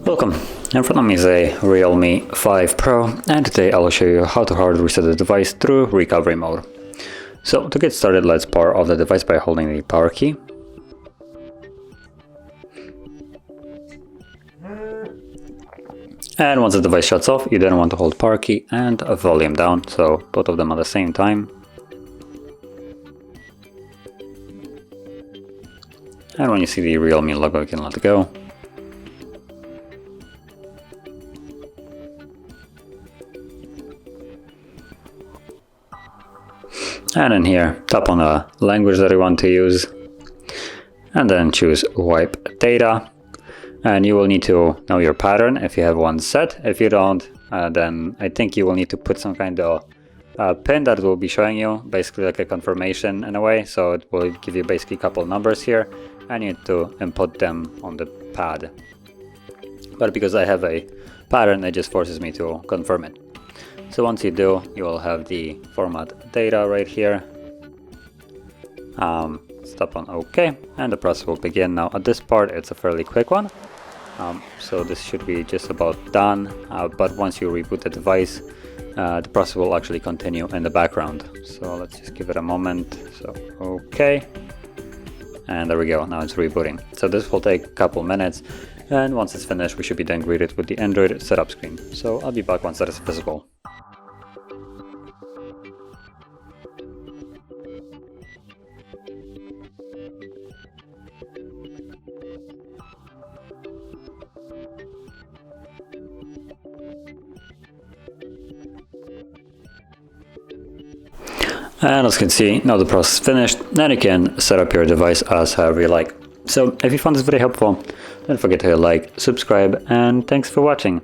Welcome, in front of me is a Realme 5 Pro, and today I'll show you how to hard reset the device through recovery mode. So to get started, let's power off the device by holding the power key. And once the device shuts off, you then want to hold power key and volume down, so both of them at the same time. And when you see the Realme logo, you can let it go. And in here, tap on the language that you want to use, and then choose wipe data. And you will need to know your pattern if you have one set. If you don't, then I think you will need to put some kind of pin that will be showing you, basically like a confirmation in a way. So it will give you basically a couple numbers here, and you need to input them on the pad. But because I have a pattern, it just forces me to confirm it. So once you do, you will have the format data right here. Tap on OK, and the process will begin. Now at this part, it's a fairly quick one. So this should be just about done. But once you reboot the device, the process will actually continue in the background. So let's just give it a moment. So OK. And there we go, now it's rebooting. So this will take a couple minutes. And once it's finished, we should be then greeted with the Android setup screen. So I'll be back once that is visible. And as you can see, now the process is finished, and you can set up your device as however you like. So if you found this video helpful, don't forget to hit like, subscribe, and thanks for watching.